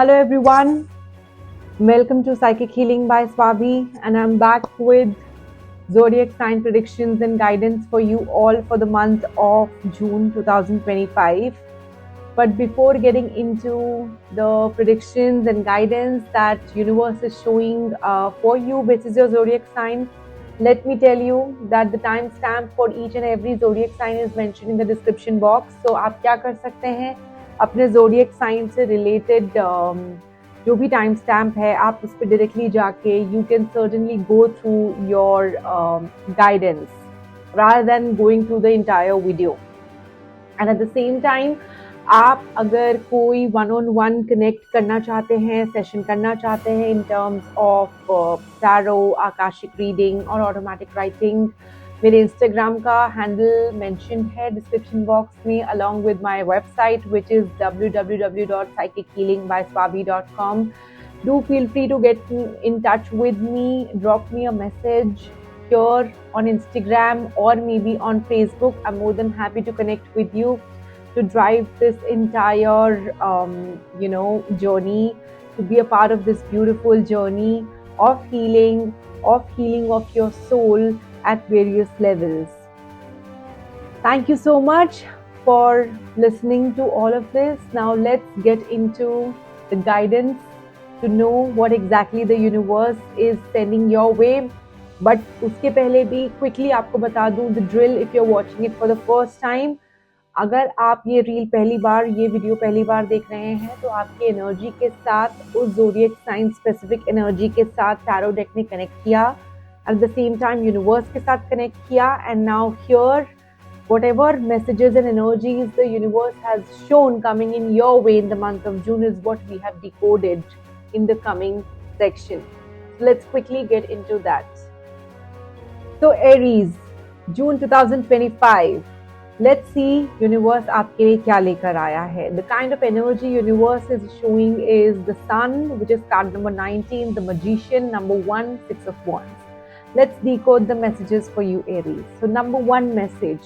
Hello everyone, welcome to Psychic Healing by Swabi, and I'm back with zodiac sign predictions and guidance for you all for the month of June 2025. But before getting into the predictions and guidance that universe is showing for you, which is your zodiac sign, let me tell you that the timestamp for each and every zodiac sign is mentioned in the description box. So आप क्या कर सकते हैं, अपने zodiac sign से related जो भी time stamp है आप उस पर डायरेक्टली जाके you can certainly go through your guidance rather than going through the entire video. And at the same time, आप अगर कोई वन ऑन वन कनेक्ट करना चाहते हैं, सेशन करना चाहते हैं इन terms of tarot, Akashic reading और ऑटोमेटिक राइटिंग, मेरे इंस्टाग्राम का हैंडल मेंशन्ड है डिस्क्रिप्शन बॉक्स में along with my website which is www.psychichealingbyswabi.com. Do feel free to get in touch with me, drop me a message here on Instagram or maybe on Facebook. I'm more than happy to connect with you to drive this entire journey, to be a part of this beautiful journey of healing of your soul at various levels. Thank you so much for listening to all of this. Now let's get into the guidance to know what exactly the universe is sending your way. But उसके पहले भी quickly आपको बता दूं the drill if you're watching it for the first time. अगर आप ये reel पहली बार, ये वीडियो पहली बार देख रहे हैं तो आपकी एनर्जी के साथ उस ज़ोडिएक साइन स्पेसिफिक एनर्जी के साथ टैरो डेक ने कनेक्ट किया, at the same time universe के साथ कनेक्ट किया, and now here whatever messages and energies the universe has shown coming in your way in the month of June is what we have decoded in the coming section. So let's quickly get into that. So Aries, June 2025. Let's see universe आपके लिए क्या लेकर आया है. The kind of energy universe is showing is the sun, which is card number 19, the magician, number 1, 6 of wands. Let's decode the messages for you, Aries. So number 1 message,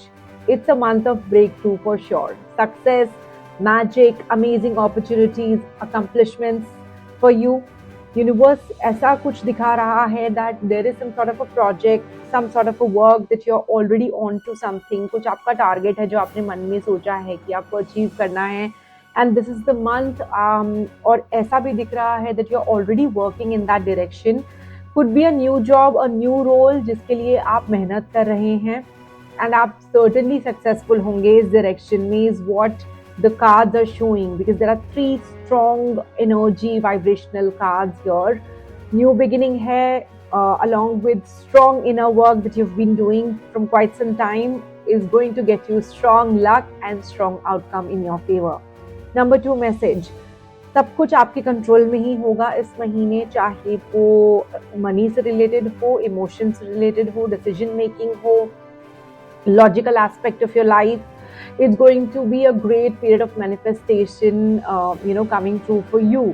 it's a month of breakthrough for sure. Success, magic, amazing opportunities, accomplishments for you. Universe ऐसा कुछ दिखा रहा है that there is some sort of a project, some sort of a work that you're already on to something. कुछ आपका target है जो आपने मन में सोचा है कि आपको अचीव करना है, and this is the month. और ऐसा भी दिख रहा है that you're already working in that direction. Could be a new job, a new role जिसके लिए आप मेहनत कर रहे हैं, and आप certainly successful होंगे इस direction में, is what the cards are showing, because there are 3 strong energy vibrational cards here. New beginning है, along with strong inner work that you've been doing from quite some time is going to get you strong luck and strong outcome in your favor. Number 2 message, सब कुछ आपके control में ही होगा इस महीने, चाहे वो मनी से रिलेटेड हो, इमोशन से रिलेटेड हो, डिसीजन मेकिंग हो, logical aspect of your life. It's going to be a great period of manifestation, coming through for you.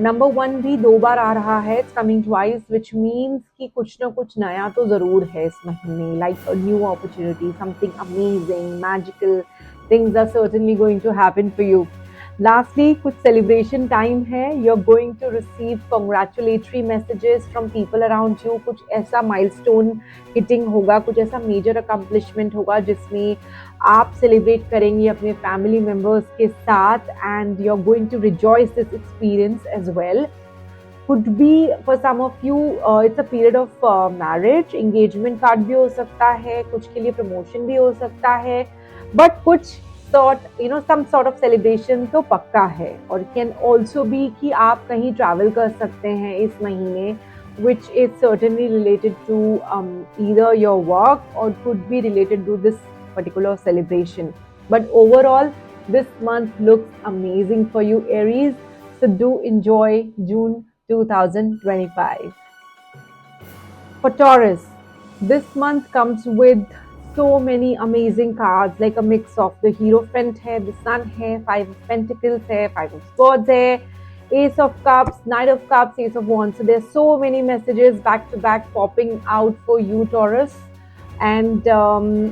Number 1 भी 2 बार आ रहा है, it's coming twice, which means कि कुछ ना कुछ नया तो ज़रूर है इस महीने, like a new opportunity, something amazing, magical things are certainly going to happen for you. Lastly, कुछ celebration time है, you're going to receive congratulatory messages from people around you. कुछ ऐसा milestone hitting होगा, कुछ ऐसा major accomplishment होगा जिसमें आप celebrate करेंगे अपने family members के साथ, and you're going to rejoice this experience as well. Could be for some of you it's a period of marriage, engagement card भी हो सकता है, कुछ के लिए promotion भी हो सकता है, but कुछ some sort of celebration तो पक्का है. और can also be कि आप कहीं travel कर सकते हैं इस महीने, which is certainly related to either your work or could be related to this particular celebration. But overall, this month looks amazing for you, Aries. So do enjoy June 2025. For Taurus, this month comes with so many amazing cards, like a mix of the Hierophant है, the Sun है, 5 of Pentacles है, 5 of Swords है, Ace of Cups, Knight of Cups, Ace of Wands. So there's so many messages back to back popping out for you, Taurus. And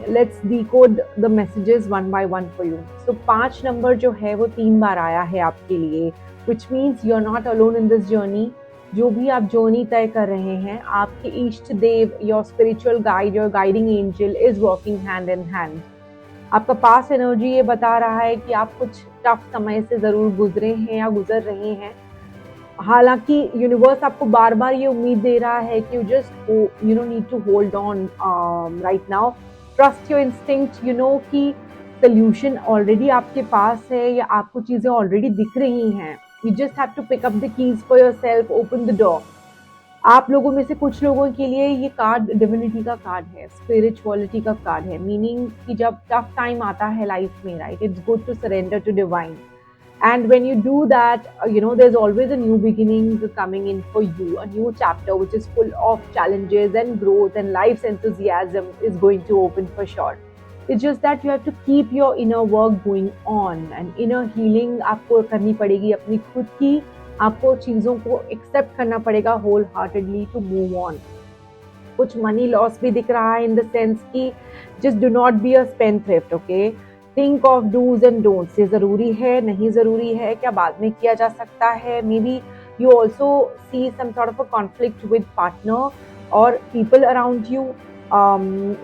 let's decode the messages one by one for you. So 5 number जो है वो 3 बार आया है आपके लिए, which means you're not alone in this journey. जो भी आप जर्नी तय कर रहे हैं, आपके इष्ट देव, your spiritual guide, your guiding angel is working hand in hand. आपका पास एनर्जी ये बता रहा है कि आप कुछ टफ समय से जरूर गुजरे हैं या गुजर रहे हैं. हालांकि यूनिवर्स आपको बार बार ये उम्मीद दे रहा है कि you no need to hold on right now. Trust your instinct. You know कि सोल्यूशन ऑलरेडी आपके पास है या आपको चीजें ऑलरेडी दिख रही हैं. You just have to pick up the keys for yourself, open the door. आप लोगों में से कुछ लोगों के लिए ये कार्ड डिविनिटी का कार्ड है, स्पिरिचुअलिटी का कार्ड है. मीनिंग कि जब टफ टाइम आता है लाइफ में, right, it's good to surrender to divine. And when you do that, there's always a new beginning coming in for you, a new chapter which is full of challenges and growth, and life's enthusiasm is going to open for sure. It's just that you have to keep your inner work going on, and inner healing आपको करनी पड़ेगी अपनी खुद की. आपको चीज़ों को accept करना पड़ेगा wholeheartedly to move on. कुछ मनी लॉस भी दिख रहा है in the sense कि just do not be a spendthrift, okay? Think of dos and don'ts. ये जरूरी है, नहीं जरूरी है, क्या बाद में किया जा सकता है. Maybe you also see some sort of a conflict with partner और पीपल अराउंड यू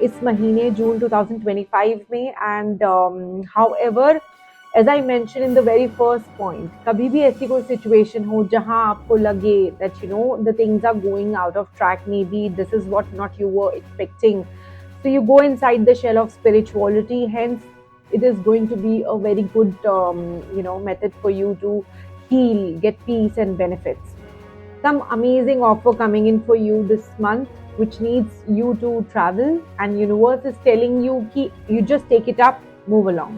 इस महीने जून 2025 में. And however, as I mention in the very first point, कभी भी ऐसी कोई सिचुएशन हो जहां आपको लगे that the things are going out of track, maybe this is what not you were expecting, so you go inside the shell of spirituality. Hence it is going to be a very good method for you to heal, get peace and benefits. Some amazing offer coming in for you this month which needs you to travel, and universe is telling you ki you just take it up, move along.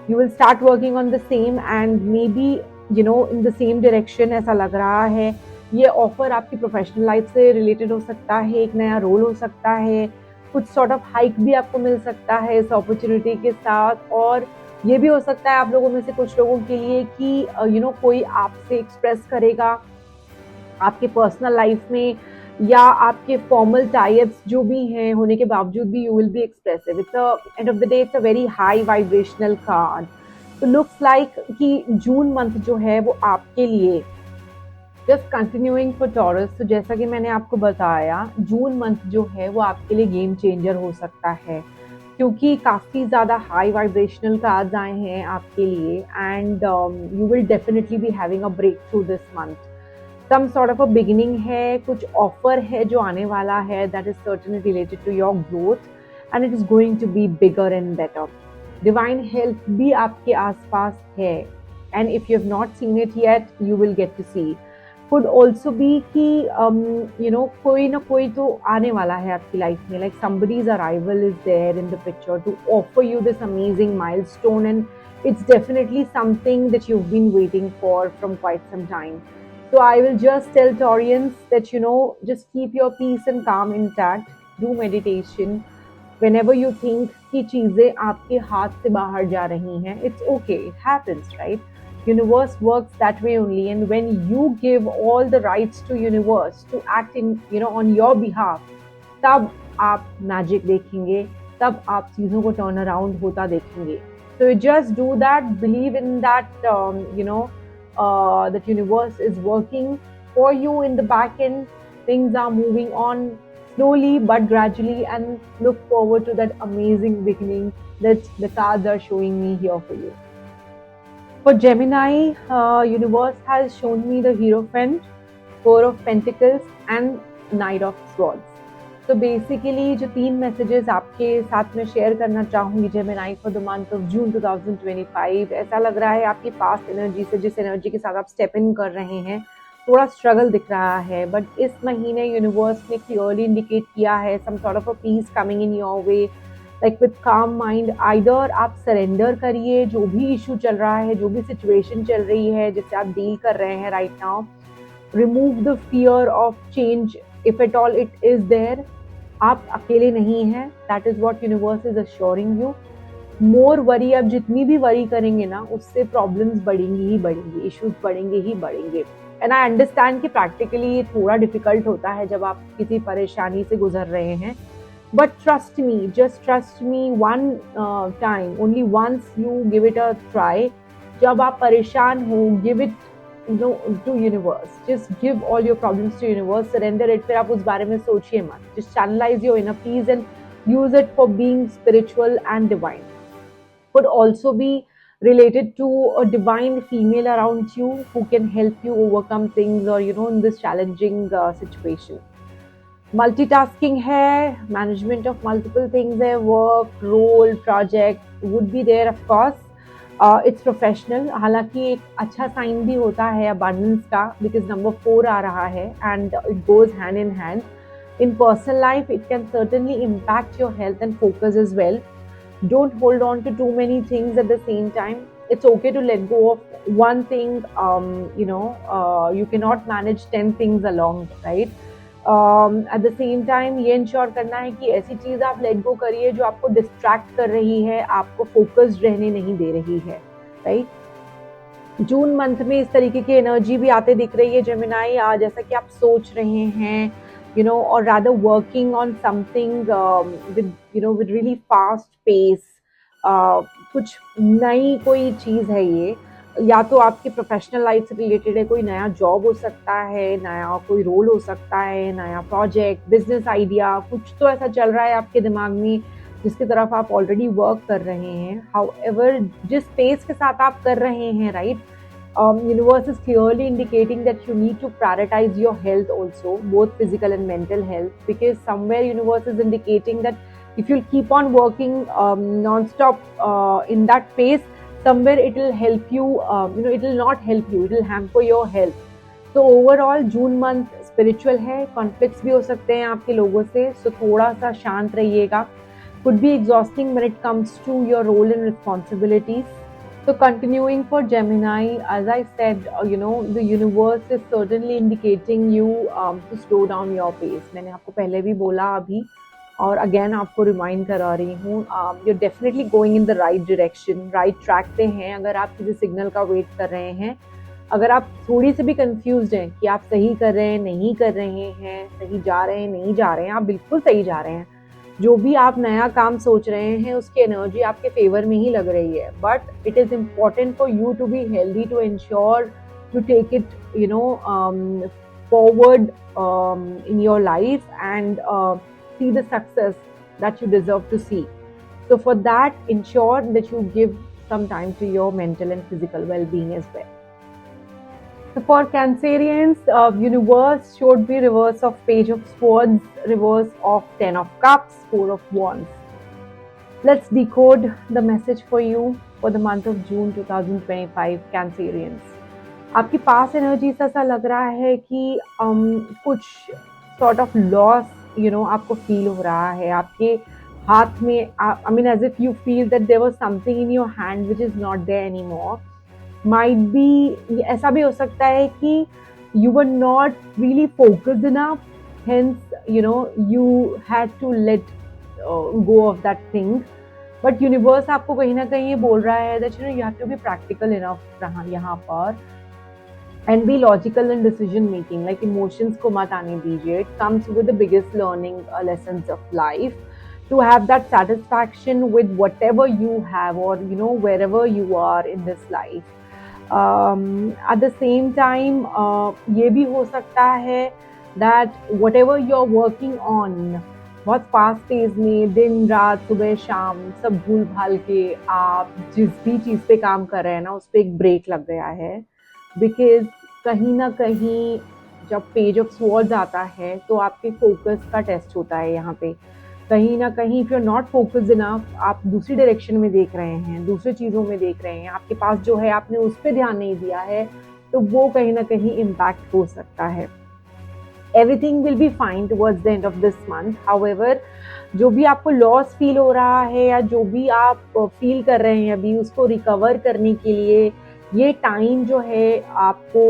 You will start working on the same, and maybe in the same direction. ऐसा लग रहा है ये offer आपकी professional life से related हो सकता है, एक नया रोल हो सकता है, कुछ सॉर्ट ऑफ हाइक भी आपको मिल सकता है इस अपॉर्चुनिटी के साथ. और ये भी हो सकता है आप लोगों में से कुछ लोगों के लिए कि कोई आपसे एक्सप्रेस करेगा आपके पर्सनल लाइफ में, या आपके फॉर्मल टाइप्स जो भी हैं होने के बावजूद भी you will B expressive. It's end of the day it's a very high vibrational card. तो लुक्स लाइक कि जून मंथ जो है वो आपके लिए जस्ट कंटिन्यूइंग फॉर टॉरस. तो जैसा कि मैंने आपको बताया, जून मंथ जो है वो आपके लिए गेम चेंजर हो सकता है, क्योंकि काफ़ी ज़्यादा हाई वाइब्रेशनल कार्ड्स आए हैं आपके लिए. And you will definitely be having a breakthrough this month. Some sort of a beginning है, कुछ ऑफर है जो आने वाला है that is certainly related to your growth, and it is going to be bigger and better. Divine help भी आपके आसपास है, and if you have not seen it yet you will get to see. could also be कि कोई ना कोई तो आने वाला है आपकी लाइफ में, like somebody's arrival is there in the picture to offer you this amazing milestone, and it's definitely something that you've been waiting for from quite some time. So I will just tell Taurians that just keep your peace and calm intact, do meditation. Whenever you think कि चीजें आपके हाथ से बाहर जा रही हैं, it's okay, it happens, right? Universe works that way only, and when you give all the rights to universe to act in on your behalf, तब आप मैजिक देखेंगे, तब आप चीज़ों को टर्न अराउंड होता देखेंगे. So just do that, believe in that, that universe is working for you in the back end. Things are moving on slowly but gradually, and look forward to that amazing beginning that the cards are showing me here for you. For Gemini, universe has shown me the Hierophant, Four of Pentacles and Knight of Swords. So basically जो 3 messages आपके साथ में share करना चाहूँगी Gemini for the month of June 2025, ऐसा लग रहा है आपकी पास्ट एनर्जी से, जिस एनर्जी के साथ आप स्टेप इन कर रहे हैं, थोड़ा स्ट्रगल दिख रहा है. बट इस महीने यूनिवर्स ने क्लियरली इंडिकेट किया है some sort of a peace coming in your way. Like with calm mind, either आप सरेंडर करिए जो भी इशू चल रहा है, जो भी सिचुएशन चल रही है जिससे आप डील कर रहे हैं right now. Remove the fear of change if at all it is there. आप अकेले नहीं हैं, that is what universe is assuring you. More worry, आप जितनी भी वरी करेंगे ना उससे प्रॉब्लम्स बढ़ेंगी ही बढ़ेंगी, इश्यूज बढ़ेंगे ही बढ़ेंगे. एंड आई अंडरस्टैंड कि प्रैक्टिकली ये थोड़ा डिफिकल्ट होता है जब आप किसी परेशानी से गुजर रहे हैं. But trust me, just trust me one time, only once you give it a try. जब आप परेशान हो, give it to universe, just give all your problems to universe, surrender it, फिर आप उस बारे में सोचिए मत, just channelise your inner peace and use it for being spiritual and divine. Could also be related to a divine female around you who can help you overcome things, or in this challenging situation. Multitasking है, management of multiple things है, work, role, project would be there of course. It's professional. हालांकि एक अच्छा sign भी होता है abundance का, because number 4 आ रहा है and it goes hand in hand. In personal life, it can certainly impact your health and focus as well. Don't hold on to too many things at the same time. It's okay to let go of one thing. You cannot manage 10 things along, right? At the same time, ये ensure करना है कि ऐसी चीज़ आप let go करिए जो आपको distract कर रही है, आपको फोकस्ड रहने नहीं दे रही है, राइट? जून मंथ में इस तरीके की एनर्जी भी आते दिख रही है जेमिनाई, जैसा कि आप सोच रहे हैं, or rather working on something with really fast pace. कुछ नई कोई चीज़ है ये, या तो आपकी प्रोफेशनल लाइफ से रिलेटेड है, कोई नया जॉब हो सकता है, नया कोई रोल हो सकता है, नया प्रोजेक्ट, बिजनेस आइडिया, कुछ तो ऐसा चल रहा है आपके दिमाग में जिसकी तरफ आप ऑलरेडी वर्क कर रहे हैं. हाउएवर, जिस पेस के साथ आप कर रहे हैं, right, universe is clearly indicating that you need to prioritize your health also, both physical and mental health, because somewhere universe is indicating that if you'll keep on working non-stop in that pace, somewhere it will help you, it will not help you, it will hamper your health. So overall June month spiritual है, conflicts भी हो सकते हैं आपके लोगों से, so थोड़ा सा शांत रहिएगा. Could be exhausting when it comes to your role and responsibilities. So continuing for Gemini, as I said, the universe is certainly indicating you to slow down your pace. मैंने आपको पहले भी बोला अभी, और अगेन आपको रिमाइंड करा रही हूँ, you're definitely going in the right direction, right track पे हैं. अगर आप किसी सिग्नल का वेट कर रहे हैं, अगर आप थोड़ी सी भी कंफ्यूज्ड हैं कि आप सही कर रहे हैं, नहीं कर रहे हैं, सही जा रहे हैं, नहीं जा रहे हैं, आप बिल्कुल सही जा रहे हैं. जो भी आप नया काम सोच रहे हैं उसकी एनर्जी आपके फेवर में ही लग रही है, but it is important for you to be healthy, to ensure to take it forward in your life and see the success that you deserve to see. So for that, ensure that you give some time to your mental and physical well-being as well. So for Cancerians, universe should be reverse of Page of Swords, reverse of 10 of Cups, 4 of Wands. Let's decode the message for you for the month of June 2025, Cancerians. आपकी पास energy से ऐसा लग रहा है कि कुछ sort of loss आपको feel हो रहा है आपके हाथ में. I mean as if you feel that there was something in your hand which is not there anymore. Might be, ऐसा भी हो सकता है कि you were not really focused enough, hence you had to let go of that thing. But universe आपको कहीं ना कहीं ये बोल रहा है that you have to be practical enough यहाँ पर, and be logical in decision making. Like emotions को मत आने दीजिए. It comes with the biggest learning lessons of life, to have that satisfaction with whatever you have, or wherever you are in this life. At the same time, ये भी हो सकता है that whatever you're working on, बहुत fast page में दिन रात सुबह शाम सब भूल भाल के आप जिस भी चीज़ पे काम कर रहे हैं ना, उस पर एक ब्रेक लग गया है. बिकॉज कहीं ना कहीं जब पेज ऑफ स्वॉर्ड्स आता है तो आपके फोकस का टेस्ट होता है. यहाँ पे कहीं ना कहीं if you are not focused enough, आप दूसरी डायरेक्शन में देख रहे हैं, दूसरी चीज़ों में देख रहे हैं, आपके पास जो है आपने उस पर ध्यान नहीं दिया है, तो वो कहीं ना कहीं इम्पैक्ट हो सकता है. Everything will be fine towards the end of this month. However, जो भी आपको लॉस फील हो रहा है या जो भी आप फील कर रहे हैं अभी, उसको रिकवर करने के लिए ये टाइम जो है आपको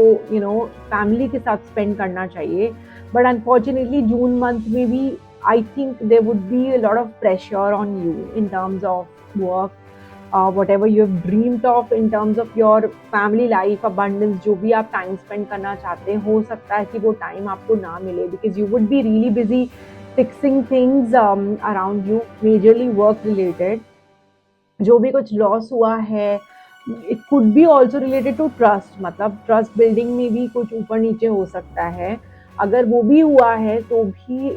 फैमिली के साथ स्पेंड करना चाहिए. बट अनफॉर्चुनेटली जून मंथ में भी I think there would be a lot of pressure on you in terms of work, whatever you have dreamed of in terms of your family life, abundance, जो भी आप time spend करना चाहते हैं, हो सकता है कि वो टाइम आपको ना मिले, because you would be really busy fixing things around you, majorly work related. जो भी कुछ लॉस हुआ है, it could be also related to trust, मतलब ट्रस्ट बिल्डिंग में भी कुछ ऊपर नीचे हो सकता है। अगर वो भी हुआ है तो भी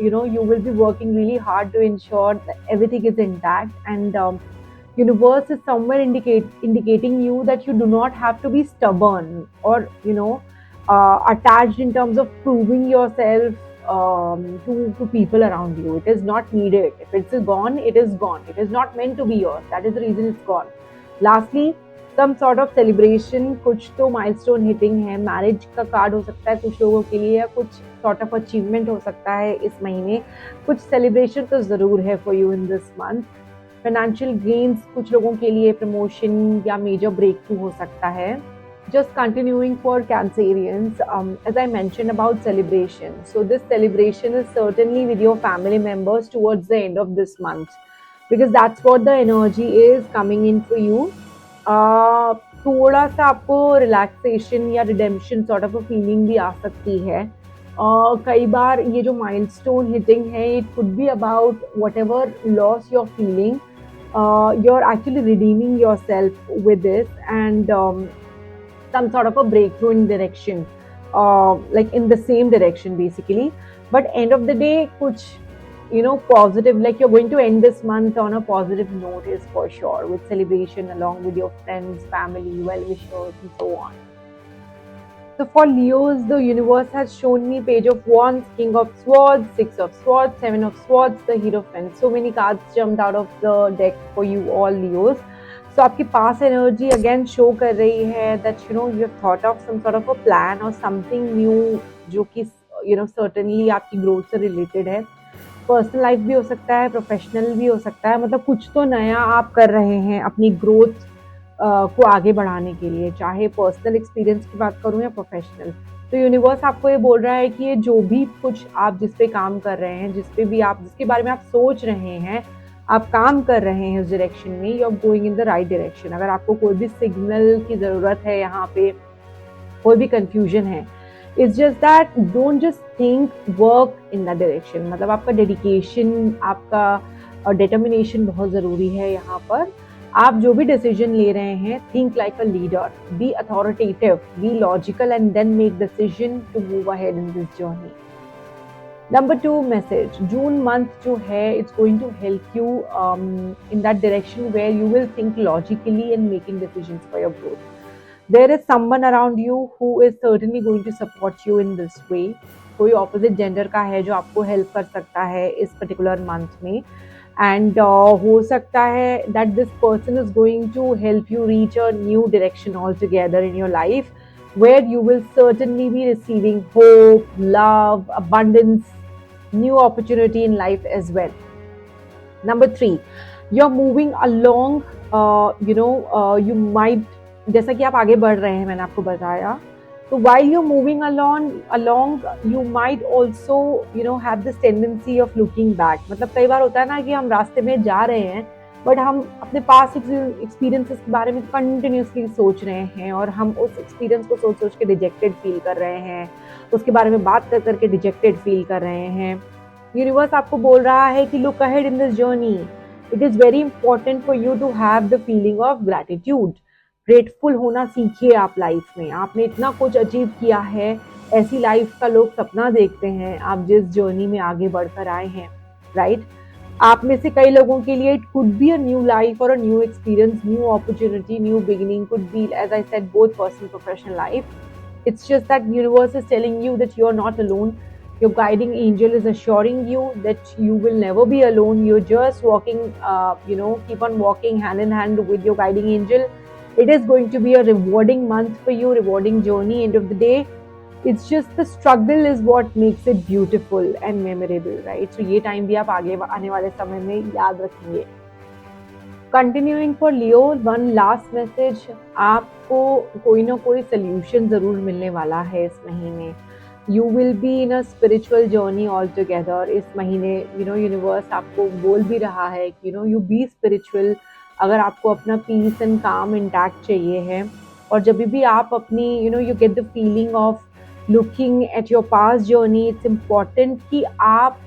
you will be working really hard to ensure everything is intact, and universe is somewhere indicating you that you do not have to be stubborn or attached in terms of proving yourself to people around you. It is not needed. If it's gone, it is gone. It is not meant to be yours. That is the reason it's gone. Lastly, some sort of celebration, कुछ तो milestone hitting है, marriage का card हो सकता है कुछ लोगों के लिए, या कुछ sort of achievement हो सकता है इस महीने, कुछ celebration तो ज़रूर है for you in this month. Financial gains कुछ लोगों के लिए प्रमोशन या मेजर ब्रेक थ्रू हो सकता है. Just continuing for Cancerians, as I mentioned about celebration. So this celebration is certainly with your family members towards the end of this month, because that's what the energy is coming in for you. थोड़ा सा आपको relaxation या redemption sort of a feeling भी आ सकती है. कई बार ये जो माइलस्टोन हिटिंग है, it could be about whatever loss you are feeling, you're actually redeeming yourself with this, and some sort of a breakthrough in direction, like in the same direction basically. But end of the day, kuch positive, like you're going to end this month on a positive note is for sure, with celebration along with your friends, family, well-wishers and so on. So for Leos, the universe has shown me Page of Wands, King of Swords, Six of Swords, Seven of Swords, the Hierophant. So many cards jumped out of the deck for you all Leos. So आपकी past energy again show कर रही है that you have thought of some sort of a plan or something new, जो कि certainly आपकी growth से related है. Personal life भी हो सकता है, प्रोफेशनल भी हो सकता है, मतलब कुछ तो नया आप कर रहे हैं अपनी ग्रोथ को आगे बढ़ाने के लिए, चाहे पर्सनल एक्सपीरियंस की बात करूं या प्रोफेशनल. तो यूनिवर्स आपको ये बोल रहा है कि ये जो भी कुछ आप जिस पे काम कर रहे हैं, जिस पे भी आप जिसके बारे में आप सोच रहे हैं, आप काम कर रहे हैं उस डायरेक्शन में, you are going in the right direction. अगर आपको कोई भी सिग्नल की ज़रूरत है, यहाँ पे कोई भी कंफ्यूजन है, it's just that don't just think, work in that direction. मतलब आपका डेडिकेशन, आपका डिटर्मिनेशन बहुत ज़रूरी है यहाँ पर. आप जो भी डिसीजन ले रहे हैं, think like a leader, be authoritative, be logical, and then make decision to move ahead in this journey. Number 2 message, June month जो है, it's going to help you in that direction where you will think logically and making decisions for your growth. There is someone around you who is certainly going to support you in this way. कोई opposite gender का है जो आपको help कर सकता है इस particular month में, and हो सकता है that this person is going to help you reach a new direction altogether in your life, where you will certainly be receiving hope, love, abundance, new opportunity in life as well. Number 3, you're moving along, you might, जैसा कि आप आगे बढ़ रहे हैं, मैंने आपको बताया, तो while you're moving along you might also have this tendency of looking back. मतलब कई बार होता है ना कि हम रास्ते में जा रहे हैं, बट हम अपने पास एक्सपीरियंसेस के बारे में कंटिन्यूसली सोच रहे हैं, और हम उस एक्सपीरियंस को सोच सोच के डिजेक्टेड फील कर रहे हैं, उसके बारे में बात कर करके डिजेक्टेड फील कर रहे हैं. यूनिवर्स आपको बोल रहा है कि look ahead in this journey. It is very important for you to have the feeling of gratitude. Grateful होना सीखिए आप लाइफ में. आपने इतना कुछ अचीव किया है, ऐसी लाइफ का लोग सपना देखते हैं, आप जिस जर्नी में आगे बढ़कर आए हैं, राइट. आप में से कई लोगों के लिए it could be a new life और a new experience, new opportunity, new beginning, could be as I said both personal professional life. It's just that universe is telling you that you're not alone. Your guiding angel is assuring you that you will never be alone. You're just walking, keep on walking hand in hand with your guiding angel. It is going to be a rewarding month for you, rewarding journey. End of the day, it's just the struggle is what makes it beautiful and memorable, right? So ये time भी आप आगे आने वाले समय में याद रखेंगे. Continuing for Leo, one last message, आपको कोई ना कोई सोल्यूशन ज़रूर मिलने वाला है इस महीने. You will be in a spiritual journey all together इस महीने. यूनिवर्स आपको बोल भी रहा है कि यू बी स्पिरिचुअल. अगर आपको अपना पीस एंड काम इंटैक्ट चाहिए है, और जब भी आप अपनी you get the feeling of looking at your past journey, it's important कि आप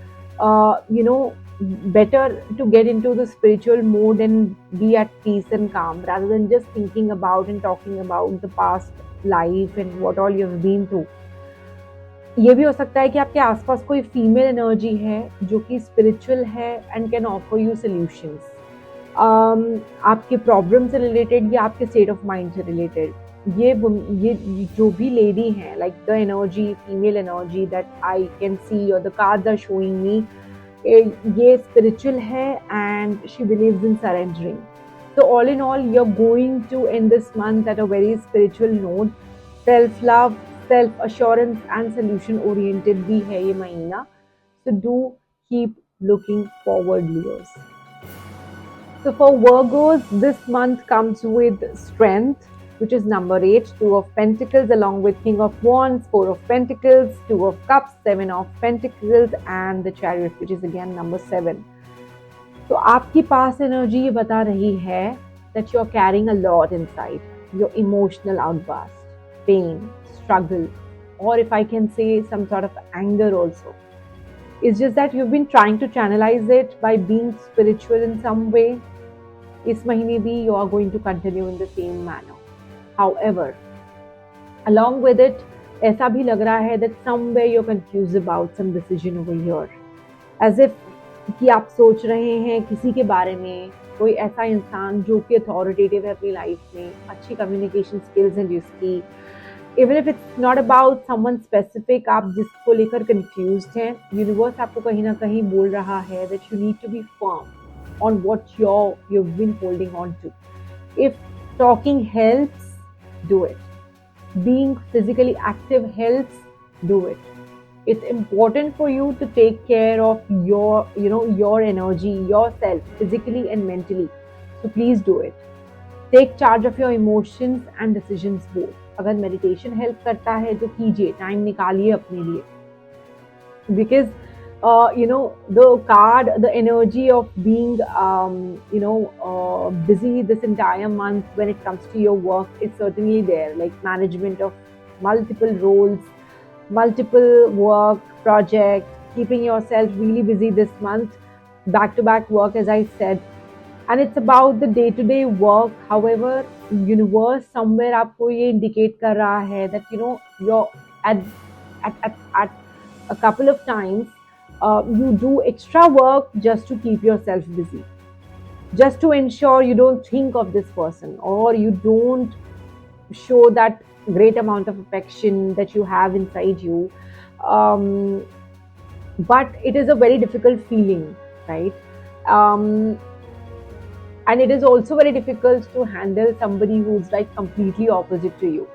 better to get into the spiritual mode and be at peace and calm rather than just thinking about and talking about the past life and what all you've been through. ये भी हो सकता है कि आपके आसपास कोई फीमेल एनर्जी है जो कि स्पिरिचुअल है and can offer you solutions, आपके प्रॉब्लम से रिलेटेड या आपके स्टेट ऑफ माइंड से रिलेटेड। ये जो भी लेडी हैं, like the energy, female energy that I can see और the cards are showing me, ये स्पिरिचुअल है and she believes in surrendering. So all in all, you're going to end this month at a very spiritual note. Self-love, self-assurance and solution-oriented भी है ये महीना. So do keep looking forward, Leos. So for Virgos, this month comes with strength, which is number 8, Two of Pentacles along with King of Wands, Four of Pentacles, Two of Cups, Seven of Pentacles and the Chariot, which is again number 7. तो आपकी पास energy ये बता रही है that you're carrying a lot inside, your emotional outburst, pain, struggle, or if I can say some sort of anger also. It's just that you've been trying to channelize it by being spiritual in some way. इस महीने भी you are going to continue in the same manner. However, along with it, ऐसा भी लग रहा है that somewhere you're confused about some decision over here. As if कि आप सोच रहे हैं किसी के बारे में, कोई ऐसा इंसान जो कि अथॉरिटेटिव है अपनी लाइफ में, अच्छी कम्युनिकेशन स्किल्स हैं जिसकी, even if it's not about someone specific, आप जिसको लेकर कंफ्यूज्ड हैं, यूनिवर्स आपको कहीं ना कहीं बोल रहा है that you need to be firm on what you've been holding on to. If talking helps, do it. Being physically active helps, do it. It's important for you to take care of your energy, yourself, physically and mentally. So please do it. Take charge of your emotions and decisions both. अगर meditation help करता है तो कीजिए, time निकालिए अपने लिए. Because the card, the energy of being busy this entire month when it comes to your work is certainly there, like management of multiple roles, multiple work projects, keeping yourself really busy this month, back to back work, as I said. And it's about the day to day work. However, universe somewhere आपको ये indicate कर रहा है that you're at a couple of times you do extra work just to keep yourself busy, just to ensure you don't think of this person or you don't show that great amount of affection that you have inside you. But it is a very difficult feeling, right? And it is also very difficult to handle somebody who's like completely opposite to you.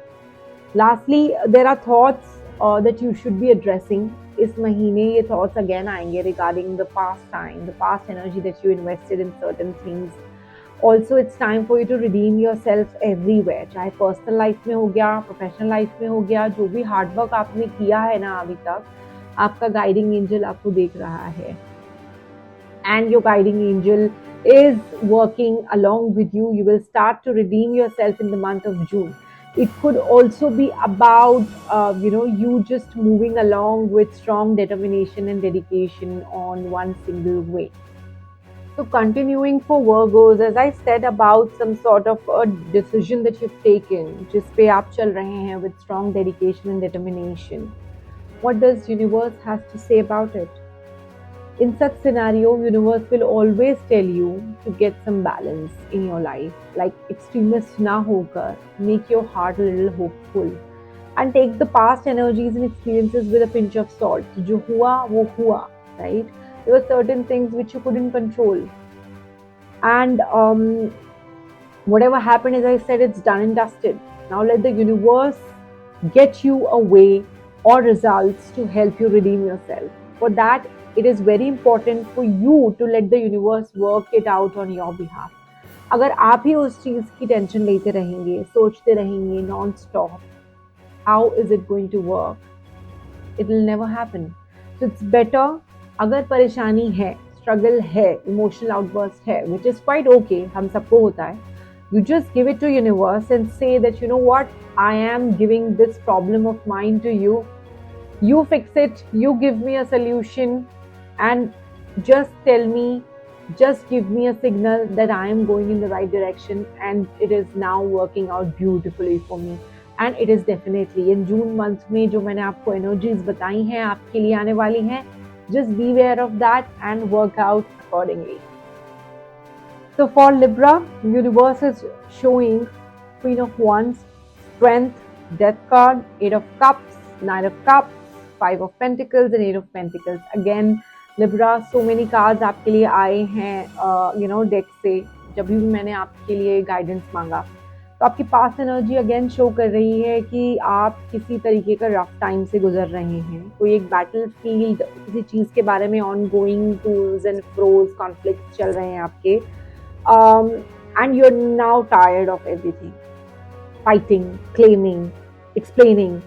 Lastly, there are thoughts that you should be addressing. इस महीने ये thoughts again आएंगे regarding the past time, the past energy that you invested in certain things. Also, it's time for you to redeem yourself everywhere. चाहे personal life में हो गया, professional life में हो गया, जो भी hard work आपने किया है ना अभी तक, आपका guiding angel आपको देख रहा है. And your guiding angel is working along with you. You will start to redeem yourself in the month of June. It could also be about you just moving along with strong determination and dedication on one single way. So continuing for Virgos, as I said about some sort of a decision that you've taken, जिस पे आप चल रहे हैं with strong dedication and determination. What does universe has to say about it? In such scenario, universe will always tell you to get some balance in your life, like extremist na hokar, make your heart a little hopeful and take the past energies and experiences with a pinch of salt. Jo hua wo hua, right? There were certain things which you couldn't control, and whatever happened, as I said, it's done and dusted. Now let the universe get you a way or results to help you redeem yourself. For that, it is very important for you to let the universe work it out on your behalf. अगर आप ही उस चीज़ की tension लेते रहेंगे, सोचते रहेंगे non stop, how is it going to work? It will never happen. So it's better, अगर परेशानी है, स्ट्रगल है, इमोशनल आउटबर्स्ट है, which is quite okay, हम सबको होता है, you just give it to universe and say that you know what, I am giving this problem of mine to you. You fix it, you give me a solution, and just tell me, just give me a signal that I am going in the right direction and it is now working out beautifully for me. And it is definitely in June month में जो मैंने आपको energies बताई हैं आपके लिए आने वाली हैं, just be aware of that and work out accordingly. So for Libra, universe is showing Queen of Wands, Strength, Death card, Eight of Cups, Nine of Cups, Five of Pentacles and Eight of Pentacles. Again, Libra, so many cards आपके लिए आए हैं deck से जब भी मैंने आपके लिए guidance मांगा. तो आपकी पास्ट एनर्जी अगेन शो कर रही है कि आप किसी तरीके का रफ टाइम से गुजर रहे हैं. कोई एक बैटल फील्ड, किसी चीज़ के बारे में ongoing tools and froze conflict चल रहे हैं आपके. And you're now tired of everything, fighting, claiming, explaining.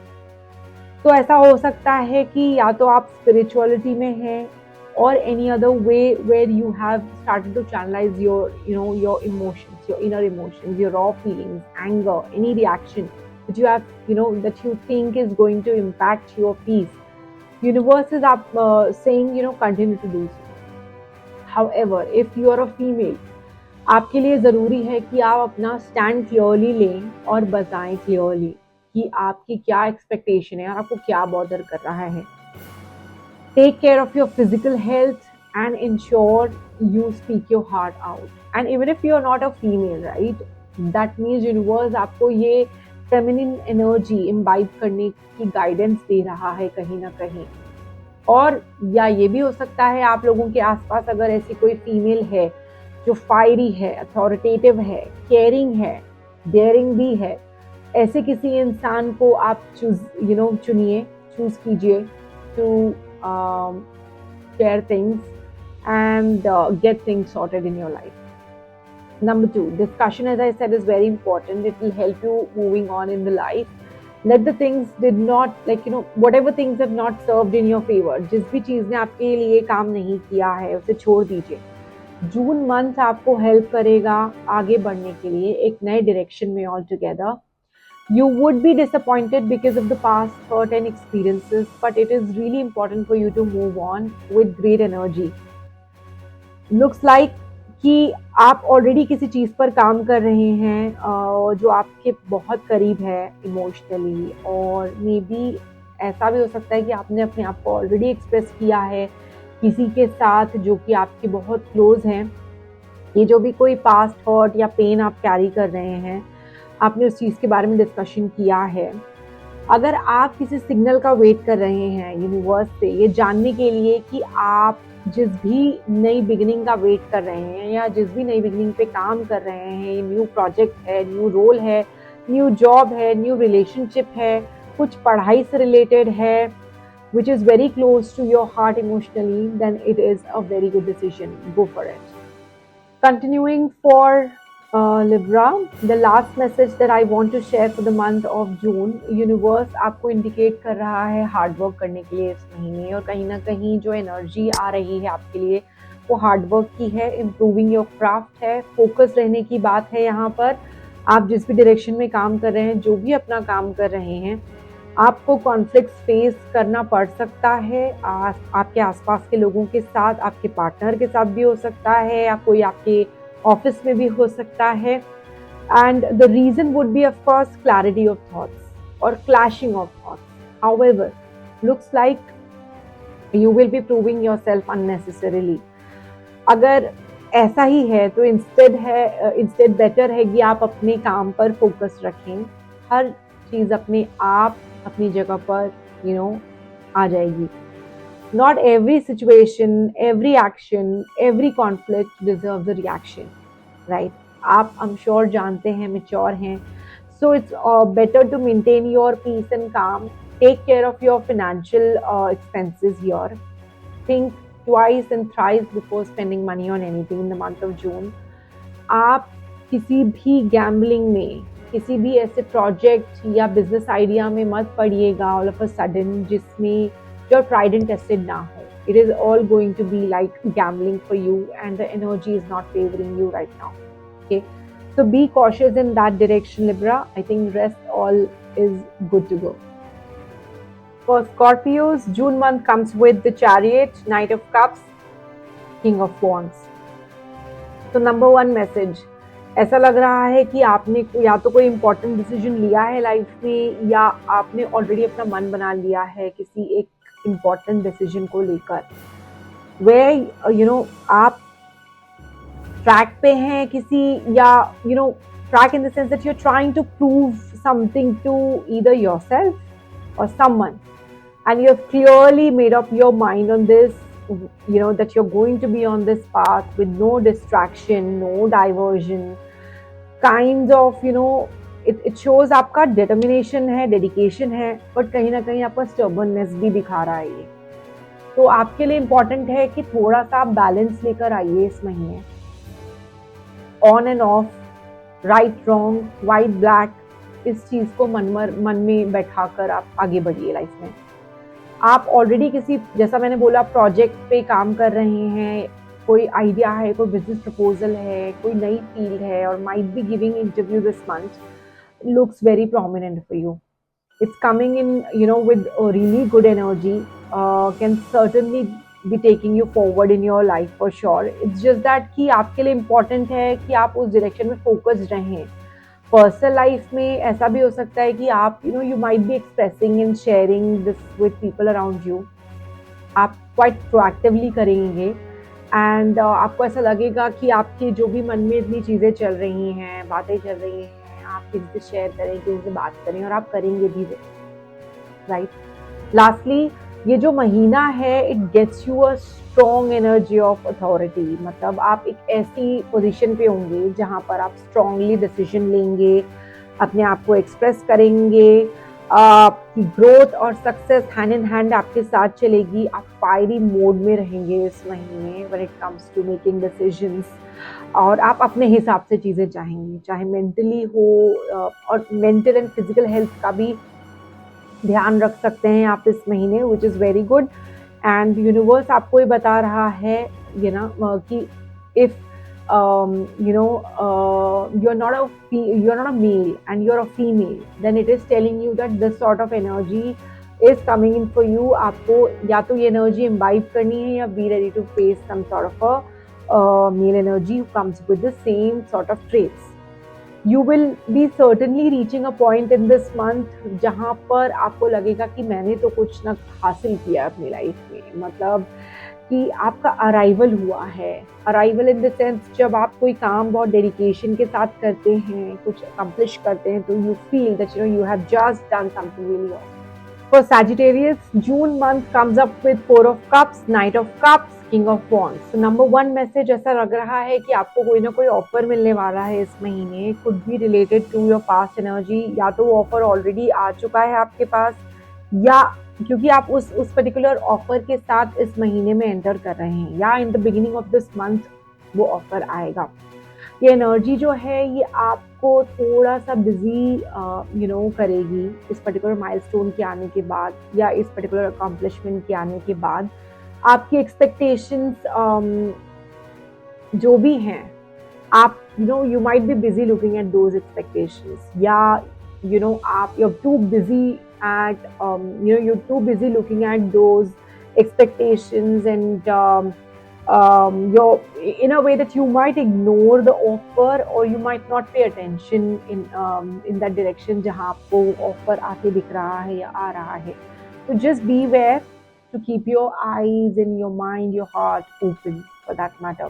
तो ऐसा हो सकता है कि या तो आप spirituality में हैं or any other way where you have started to channelize your emotions, your inner emotions, your raw feelings, anger, any reaction that you have, that you think is going to impact your peace. Universe is saying, continue to do so. However, if you are a female, आपके लिए ज़रूरी है कि आप अपना stand clearly लें और बताएं क्लियरली कि आपकी क्या एक्सपेक्टेशन है और आपको क्या बॉदर कर रहा है. Take care of your physical health and ensure you speak your heart out. And even if you are not a female, right, that means universe आपको ये फेमिनिन एनर्जी इम्बाइब करने की गाइडेंस दे रहा है कहीं ना कहीं. और या ये भी हो सकता है आप लोगों के आसपास अगर ऐसी कोई फीमेल है जो फायरी है, अथॉरिटेटिव है, केयरिंग है, डेयरिंग भी है, ऐसे किसी इंसान को आप चुनिए, चूज कीजिए to share things and get things sorted in your life. Number 2, discussion, as I said, is very important. It will help you moving on in the life. Let the things did not, whatever things have not served in your favor, जिस भी चीज़ ने आपके लिए काम नहीं किया है उसे छोड़ दीजिए. जून मंथ आपको हेल्प करेगा आगे बढ़ने के लिए एक नए डायरेक्शन में all together. You would be disappointed because of the past hurt and experiences, but it is really important for you to move on with great energy. Looks like कि आप ऑलरेडी किसी चीज़ पर काम कर रहे हैं जो आपके बहुत करीब है इमोशनली, और मे बी ऐसा भी हो सकता है कि आपने अपने आप को ऑलरेडी एक्सप्रेस किया है किसी के साथ जो कि आपके बहुत क्लोज हैं. ये जो भी कोई पास्ट हर्ट या पेन आप कैरी कर रहे हैं, आपने उस चीज़ के बारे में डिस्कशन किया है. अगर आप किसी सिग्नल का वेट कर रहे हैं यूनिवर्स से ये जानने के लिए कि आप जिस भी नई बिगिनिंग का वेट कर रहे हैं या जिस भी नई बिगिनिंग पे काम कर रहे हैं, न्यू प्रोजेक्ट है, न्यू रोल है, न्यू जॉब है, न्यू रिलेशनशिप है, कुछ पढ़ाई से रिलेटेड है, which is very close to your heart emotionally, then it is a very good decision. Go for it. Continuing for Libra, the last message that I want to share for the month of June, universe आपको indicate कर रहा है hard work करने के लिए इस महीने, और कहीं ना कहीं जो energy आ रही है आपके लिए वो hard work की है, improving your craft है, focus रहने की बात है. यहाँ पर आप जिस भी direction में काम कर रहे हैं, जो भी अपना काम कर रहे हैं, आपको कॉन्फ्लिक्ट्स फेस करना पड़ सकता है. आपके आसपास के लोगों के साथ, आपके पार्टनर के साथ भी हो सकता है, या कोई आपके ऑफिस में भी हो सकता है. And the reason would be of course clarity of thoughts और clashing of thoughts. However, looks like you will be proving yourself unnecessarily. अगर ऐसा ही है तो इंस्टेड बेटर है कि आप अपने काम पर फोकस रखें. हर चीज़ अपने आप अपनी जगह पर आ जाएगी. Not every situation, every action, every conflict deserves a reaction, right? आप I'm sure जानते हैं, mature हैं. So it's better to maintain your peace and calm. Take care of your financial expenses here. Think twice and thrice before spending money on anything in the month of June. आप किसी भी gambling में, किसी भी ऐसे project या business idea में मत पड़िएगा ऑल ऑफ अ सडन जिसमें your tried and tested ना हो. It is all going to be like gambling for you and the energy is not favoring you right now. Okay, so be cautious in that direction, Libra. I think rest all is good to go. For Scorpios, June month comes with the Chariot, Knight of Cups, king of wands. तो number 1 message, ऐसा लग रहा है कि आपने या तो कोई इंपॉर्टेंट डिसीजन लिया है लाइफ में, या आपने ऑलरेडी अपना मन बना लिया है किसी एक इम्पॉर्टेंट डिसीजन को लेकर, वे आप ट्रैक पे हैं किसी, या track in the sense that you are trying to prove something to either yourself और someone, and you have clearly made up your mind on this, that you're going to be on this path with no distraction, no diversion, kinds of, it shows आपका determination है, dedication है, but कहीं ना कहीं आपका stubbornness भी दिखा रहा है ये। तो आपके लिए important है कि थोड़ा सा आप बैलेंस लेकर आइए इस महीने, on end of, right wrong, white black, इस चीज को मन में बैठाकर आप आगे बढ़िए लाइफ में। आप ऑलरेडी किसी, जैसा मैंने बोला, प्रोजेक्ट पे काम कर रहे हैं, कोई आइडिया है, कोई बिजनेस प्रपोजल है, कोई नई फील्ड है, और might be giving interview this month, looks very prominent for you. It's coming in, with a really good energy, can certainly be taking you forward in your life for sure. It's just that कि आपके लिए important है कि आप उस direction में focused रहें। Personal life में ऐसा भी हो सकता है कि आप you might be expressing and sharing this with people around you. आप क्वाइट प्रोएक्टिवली करेंगे, एंड आपको ऐसा लगेगा कि आपके जो भी मन में इतनी चीज़ें चल रही हैं, बातें चल रही हैं, आप किसी से शेयर करें, किसी से बात करें, और आप करेंगे भी, राइट। लास्टली, ये जो महीना है, it gets you a strong energy of authority, मतलब आप एक ऐसी पोजीशन पे होंगे जहाँ पर आप स्ट्रांगली डिसीजन लेंगे, अपने आप को एक्सप्रेस करेंगे, आपकी ग्रोथ और सक्सेस हैंड इन हैंड आपके साथ चलेगी। आप फायरी मोड में रहेंगे इस महीने when it comes to making decisions, और आप अपने हिसाब से चीज़ें चाहेंगे, चाहे मेंटली हो, और मेंटल एंड फिजिकल हेल्थ का भी ध्यान रख सकते हैं आप इस महीने, which is very good. And universe आपको ये बता रहा है कि if you're not a male and you're a female, then it is telling you that this sort of energy is coming in for you. आपको या तो ये एनर्जी इम्बाइब करनी है, या be ready to face some sort of a male energy who comes with the same sort of traits. You will be certainly reaching a point in this month जहाँ पर आपको लगेगा कि मैंने तो कुछ ना हासिल किया अपनी लाइफ में, मतलब कि आपका अराइवल हुआ है। अराइवल इन द सेंस, जब आप कोई काम बहुत डेडिकेशन के साथ करते हैं, कुछ अकम्प्लिश करते हैं, तो you feel that you have just done something really awesome. For Sagittarius, June month comes up with 4 of Cups, Knight of Cups, King of Wands. So number 1 message ऐसा लग रहा है कि आपको कोई ना कोई ऑफर मिलने वाला है इस महीने, could be related to your past energy, या तो वो ऑफर ऑलरेडी आ चुका है आपके पास, या क्योंकि आप उस पर्टिकुलर ऑफर के साथ इस महीने में एंटर कर रहे हैं, या in the beginning of this month वो ऑफर आएगा। ये एनर्जी जो है, ये आपको थोड़ा सा बिजी करेगी इस पर्टिकुलर माइलस्टोन के आने के बाद, या इस पर्टिकुलर अकम्पलिशमेंट के आने के बाद। आपकी एक्सपेक्टेशंस जो भी हैं, आप you might be busy looking at those expectations, या आप you're too busy at you're too busy looking at those expectations, and you're in a way that you might ignore the offer, or you might not pay attention in that direction जहाँ आपको offer आके दिख रहा है या आ रहा है। So just beware to keep your eyes and your mind, your heart open for that matter.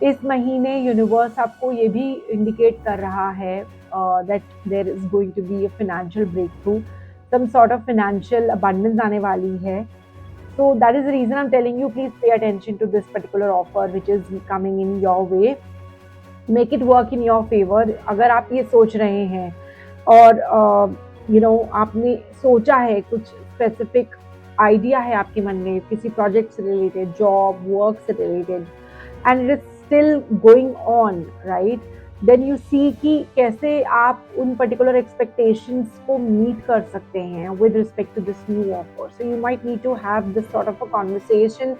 इस महीने यूनिवर्स आपको ये भी इंडिकेट कर रहा है that there is going to be a financial breakthrough, some sort of financial abundance आने वाली है। So that is the reason I'm telling you, please pay attention to this particular offer which is coming in your way. Make it work in your favor. अगर आप ये सोच रहे हैं और आपने सोचा है, कुछ स्पेसिफिक आइडिया है आपके मन में किसी प्रोजेक्ट से रिलेटेड, जॉब वर्क से related, and it is still going on, right, then you see कि कैसे आप उन पर्टिकुलर एक्सपेक्टेशंस को मीट कर सकते हैं with respect to this new offer. So you might need to have this sort of a conversation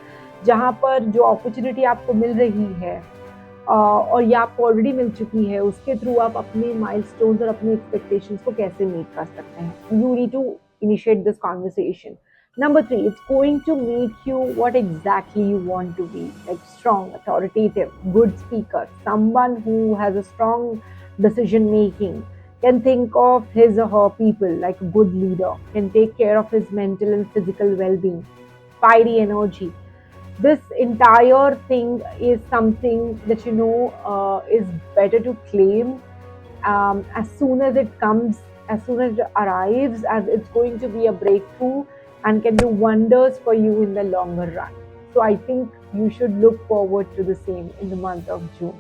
जहाँ पर जो अपॉर्चुनिटी आपको मिल रही है और या आपको ऑलरेडी मिल चुकी है, उसके थ्रू आप अपने माइलस्टोन्स और अपने एक्सपेक्टेशंस को कैसे मीट कर सकते हैं। You need to initiate this conversation. Number three, it's going to make you what exactly you want to be, like strong, authoritative, good speaker, someone who has a strong decision making, can think of his or her people like a good leader, can take care of his mental and physical well being, fiery energy. This entire thing is something that is better to claim as soon as it comes, as soon as it arrives, as it's going to be a breakthrough and can do wonders for you in the longer run. So I think you should look forward to the same in the month of June.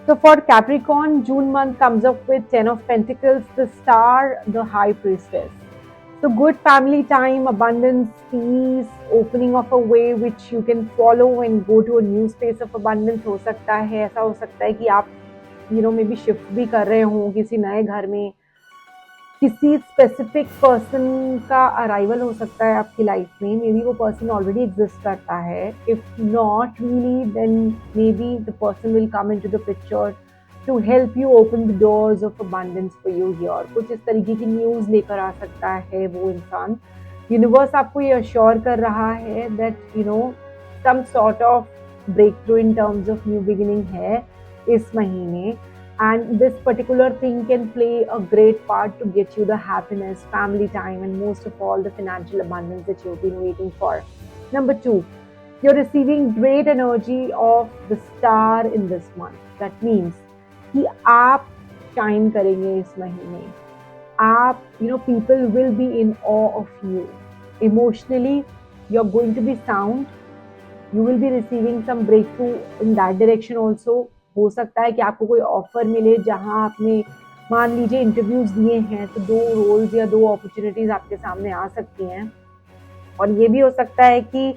So for Capricorn, June month comes up with Ten of Pentacles, the Star, the High Priestess. So good family time, abundance, peace, opening of a way which you can follow and go to a new space of abundance हो सकता है. ऐसा हो सकता है कि आप may be shift भी कर रहे हो किसी नए घर में. किसी स्पेसिफिक पर्सन का अराइवल हो सकता है आपकी लाइफ में. मे बी वो पर्सन ऑलरेडी एग्जिस्ट करता है. If not really, then maybe the person will come into the picture to help you open the doors of abundance for you here. कुछ इस तरीके की न्यूज लेकर आ सकता है वो इंसान. यूनिवर्स आपको ये अश्योर कर रहा है that some sort of breakthrough in terms of new beginning है इस महीने. And this particular thing can play a great part to get you the happiness, family time, and most of all the financial abundance that you've been waiting for. Number two, you're receiving great energy of the star in this month. That means कि आप shine करेंगे इस महीने. आप people will be in awe of you. Emotionally, you're going to be sound. You will be receiving some breakthrough in that direction also. हो सकता है कि आपको कोई ऑफर मिले जहां आपने मान लीजिए इंटरव्यूज दिए हैं, तो दो रोल्स या दो अपॉर्चुनिटीज आपके सामने आ सकती हैं. और ये भी हो सकता है कि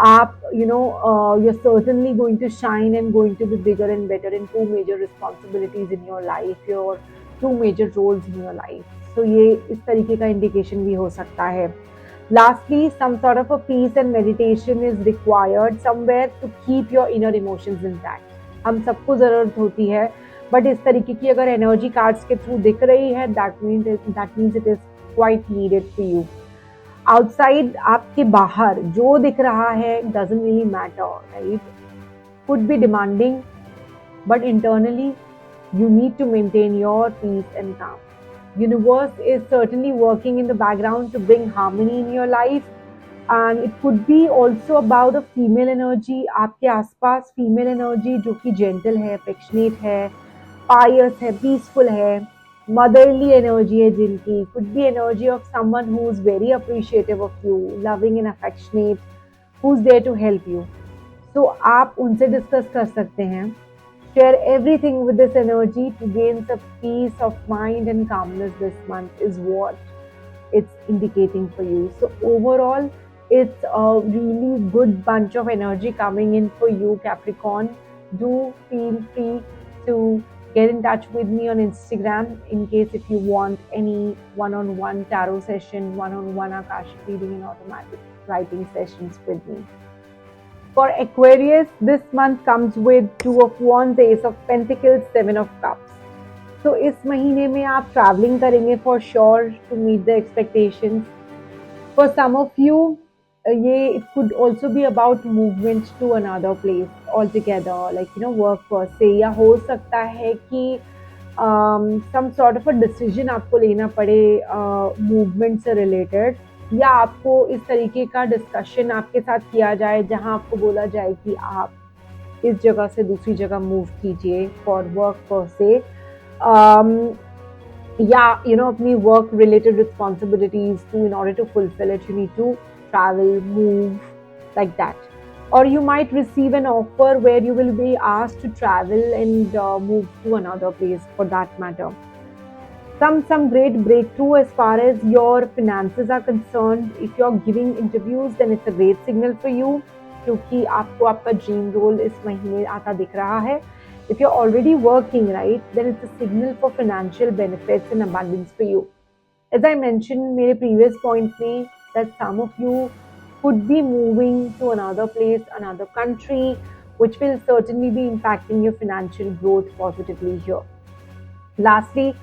आप you're certainly going to shine and going to be bigger and better in two major responsibilities in your life, your two major roles in your life. So ये इस तरीके का इंडिकेशन भी हो सकता है. Lastly, some sort of a peace and meditation is required somewhere to keep your inner emotions intact. हम सबको ज़रूरत होती है, बट इस तरीके की अगर एनर्जी कार्ड्स के थ्रू दिख रही है, that means it is quite needed for you. Outside, आपके बाहर जो दिख रहा है doesn't really matter, right. Could be demanding, but internally you need to maintain your peace and calm. Universe is certainly working in the background to bring harmony in your life. And it could be also about a female energy. आपके आसपास female energy जो कि gentle है, affectionate है, pious है, peaceful है, motherly energy है जिनकी. Could be energy of someone who is very appreciative of you, loving and affectionate, who's there to help you. So आप उनसे discuss कर सकते हैं. Share everything with this energy to gain some peace of mind and calmness this month is what it's indicating for you. So overall, it's a really good bunch of energy coming in for you, Capricorn. Do feel free to get in touch with me on Instagram in case if you want any one-on-one tarot session, one-on-one Akashic reading and automatic writing sessions with me. For Aquarius, this month comes with Two of Wands, Ace of Pentacles, Seven of Cups. So इस महीने में आप traveling करेंगे for sure to meet the expectations. For some of you, it could also be about movement to another place altogether, like work per se. या हो सकता है कि some sort of a decision आपको लेना पड़े movement से related, या आपको इस तरीके का डिस्कशन आपके साथ किया जाए जहां आपको बोला जाए कि आप इस जगह से दूसरी जगह मूव कीजिए फॉर वर्क पर से, या अपनी work related responsibilities to in order to fulfil it you need to travel, move like that. Or you might receive an offer where you will be asked to travel and move to another place for that matter. Some great breakthrough as far as your finances are concerned. If you're giving interviews, then it's a great signal for you, क्योंकि आपको आपका dream role इस महीने आता दिख रहा है. If you're already working, right, then it's a signal for financial benefits and abundance for you. As I mentioned मेरे previous point में, that some of you could be moving to another place, another country, which will certainly be impacting your financial growth positively here. Lastly,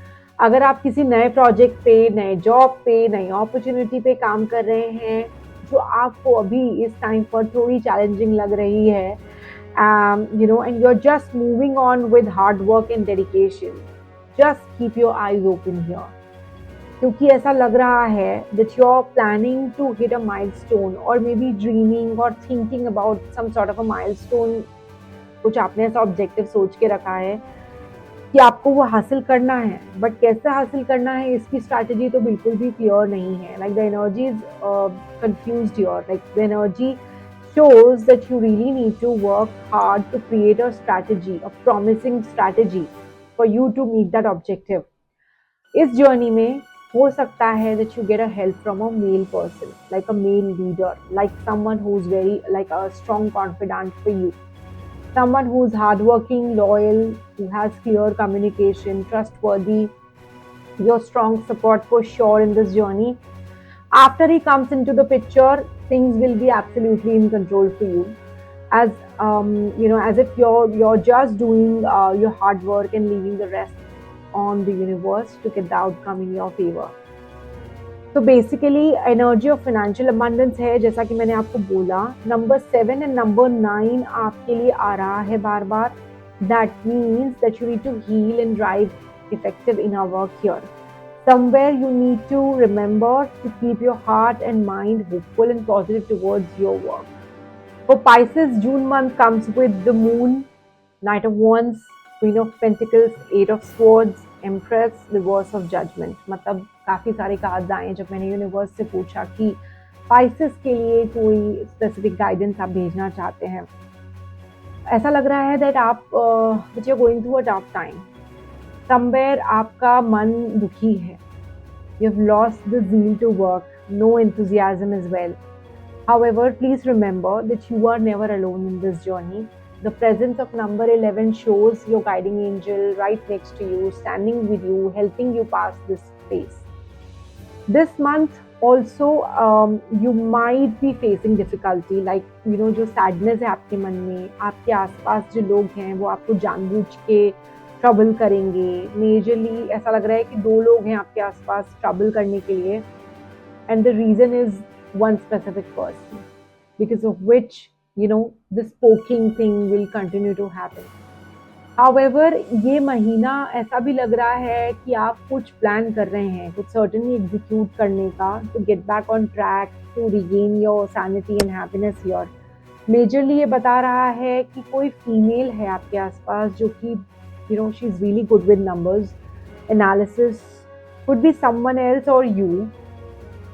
अगर आप किसी नए project पे, नए job पे, नई अपॉर्चुनिटी पे काम कर रहे हैं जो आपको अभी इस टाइम पर थोड़ी चैलेंजिंग लग रही है, and you're just moving on with hard work and dedication, just keep your eyes open here. क्योंकि ऐसा लग रहा है that you're planning to hit a milestone or maybe dreaming or thinking about some sort of a milestone. कुछ आपने ऐसा objective सोच के रखा है कि आपको वो हासिल करना है, बट कैसे हासिल करना है इसकी स्ट्रैटेजी तो बिल्कुल भी क्लियर नहीं है. Like the energy is confused here. Like the energy shows that you really need to work hard to create a strategy, a promising strategy for you to meet that objective. इस journey में हो सकता है that you get a help from a male person, like a male leader, like someone who's very like a strong confidant for you, someone who's hardworking, loyal, who has clear communication, trustworthy, your strong support for sure in this journey. After he comes into the picture, things will be absolutely in control for you, as as if you're just doing your hard work and leaving the rest on the universe to get the outcome in your favor. तो basically energy of financial abundance है, जैसा कि मैंने आपको बोला. Number 7 and number 9 आपके लिए आ रहा है बार बार. That means that you need to heal and drive effective in our work here. Somewhere you need to remember to keep your heart and mind hopeful and positive towards your work. For Pisces, June month comes with the moon, Knight of Wands, Queen of Pentacles, Eight of Swords, Empress, Reverse of Judgment. मतलब काफ़ी सारे cards आए जब मैंने universe से पूछा कि Pisces के लिए कोई स्पेसिफिक गाइडेंस आप भेजना चाहते हैं. ऐसा लग रहा है that आप that you're going through a tough time. Somewhere आपका मन दुखी है. You've lost the zeal to work, no enthusiasm as well. However, please remember that you are never alone in this journey. The presence of number 11 shows your guiding angel right next to you, standing with you, helping you pass this phase. This month also you might be facing difficulty, like जो sadness है आपके मन में, आपके आसपास जो लोग हैं वो आपको जानबूझ के ट्रबल करेंगे. मेजरली ऐसा लग रहा है कि 2 लोग हैं आपके आसपास ट्रबल करने के लिए, and the reason is one specific person, because of which this poking thing will continue to happen. However, ये महीना ऐसा भी लग रहा है कि आप कुछ प्लान कर रहे हैं, कुछ सर्टेनली एग्जीक्यूट करने का, to get back on track, to regain your sanity and happiness here. Majorly ये बता रहा है कि कोई फीमेल है आपके आसपास जो कि she is really good with numbers analysis. Could be someone else or you,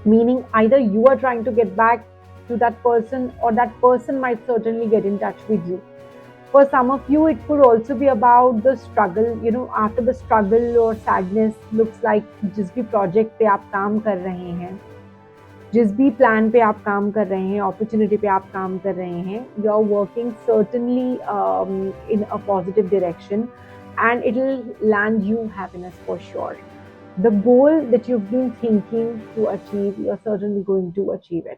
meaning either you are trying to get back to that person or that person might certainly get in touch with you. For some of you, it could also be about the struggle, after the struggle or sadness. Looks like जिस भी project पे आप काम कर रहे हैं, जिस भी plan पे आप काम कर रहे हैं, opportunity पे आप काम कर रहे हैं, you are working certainly in a positive direction, and it will land you happiness for sure. The goal that you've been thinking to achieve, you're certainly going to achieve it.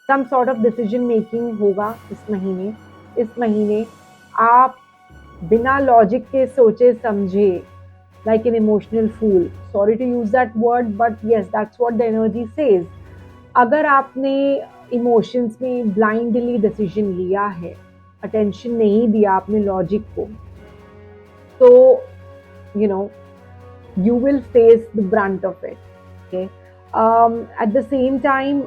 Some sort of decision making होगा इस महीने. इस महीने आप बिना logic के सोचे समझे, like an emotional fool. Sorry to use that word, but yes, that's what the energy says. अगर आपने इमोशंस में ब्लाइंडली डिसीजन लिया है, अटेंशन नहीं दिया आपने लॉजिक को, तो you will face the brunt of it. Okay. At the same time,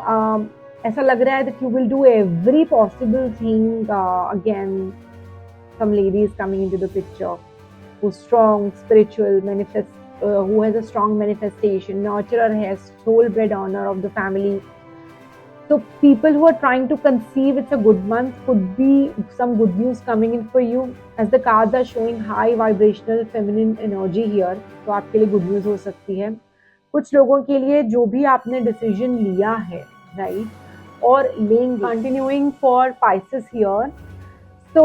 ऐसा लग रहा है that you will do every possible thing. Again, some ladies coming into the picture who's strong, spiritual, who has a strong manifestation, nurturer, has soul-bred honor of the family. So people who are trying to conceive, it's a good month. Could be some good news coming in for you, as the cards are showing high vibrational feminine energy here. तो आपके लिए good news हो सकती है. कुछ लोगों के लिए जो भी आपने decision लिया है, right, और लेंगे. Continuing for Pisces here. So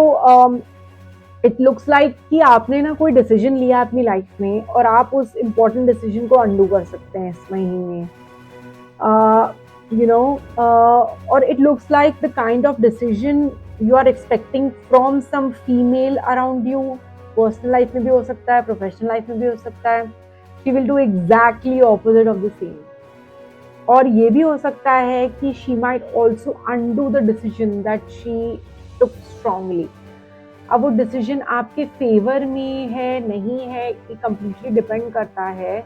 it looks like कि आपने ना कोई decision लिया अपनी life में और आप उस important decision को undo कर सकते हैं इस महीने. Or it looks like the kind of decision you are expecting from some female around you. Personal life में भी हो सकता है, professional life में भी हो सकता है. She will do exactly opposite of the same. और ये भी हो सकता है कि she might also undo the decision that she took strongly. अब वो डिसीजन आपके फेवर में है नहीं है, ये कंप्लीटली डिपेंड करता है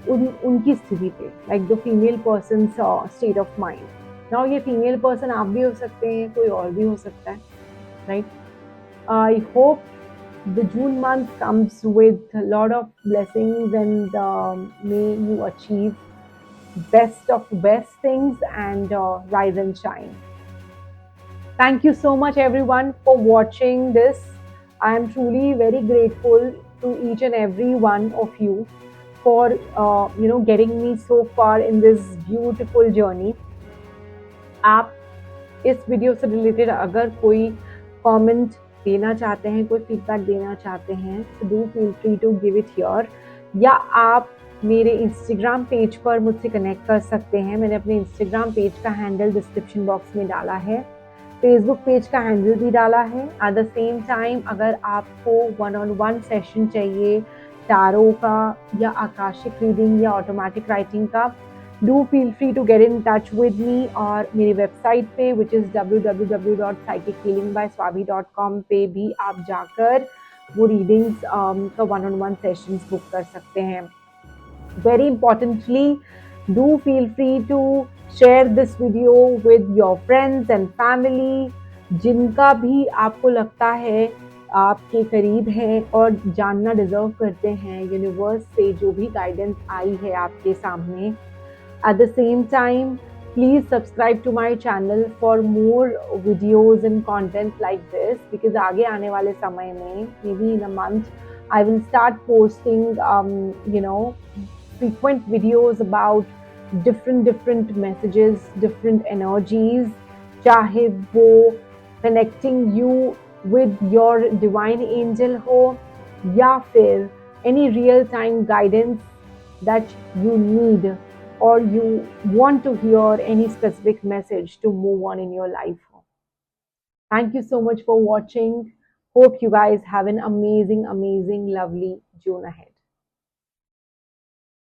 उनकी स्थिति पे, like the female person state of mind. Now ये फीमेल पर्सन आप भी हो सकते हैं, कोई और भी हो सकता है, right? I hope the June month comes with a lot of blessings, and may you achieve best of best things and rise and shine. Thank you so much, everyone, for watching this. I am truly very grateful to each and every one of you for getting me so far in this beautiful journey. आप इस video से related अगर कोई comment देना चाहते हैं, कोई feedback देना चाहते हैं, तो do feel free to give it here, या आप मेरे इंस्टाग्राम पेज पर मुझसे कनेक्ट कर सकते हैं। मैंने अपने इंस्टाग्राम पेज का हैंडल डिस्क्रिप्शन बॉक्स में डाला है, फेसबुक पेज का हैंडल भी डाला है। एट द सेम टाइम अगर आपको वन ऑन वन सेशन चाहिए टैरो का या आकाशिक रीडिंग या ऑटोमेटिक राइटिंग का, do feel free to get in touch with me. और मेरी वेबसाइट पे विच इज़ www.psychichealingbyswabi.com पे भी आप जाकर वो रीडिंग्स का one on one sessions book कर सकते हैं। Very importantly, do feel free to share this video with your friends and family, जिनका भी आपको लगता है आपके करीब हैं और जानना डिजर्व करते हैं यूनिवर्स से जो भी गाइडेंस आई है आपके सामने। At the same time, please subscribe to my channel for more videos and content like this, because आगे आने वाले समय में, maybe in a month, I will start posting frequent videos about different messages, different energies, चाहे वो connecting you with your divine angel हो, या फिर any real time guidance that you need, or you want to hear any specific message to move on in your life. Thank you so much for watching. Hope you guys have an amazing, lovely June ahead.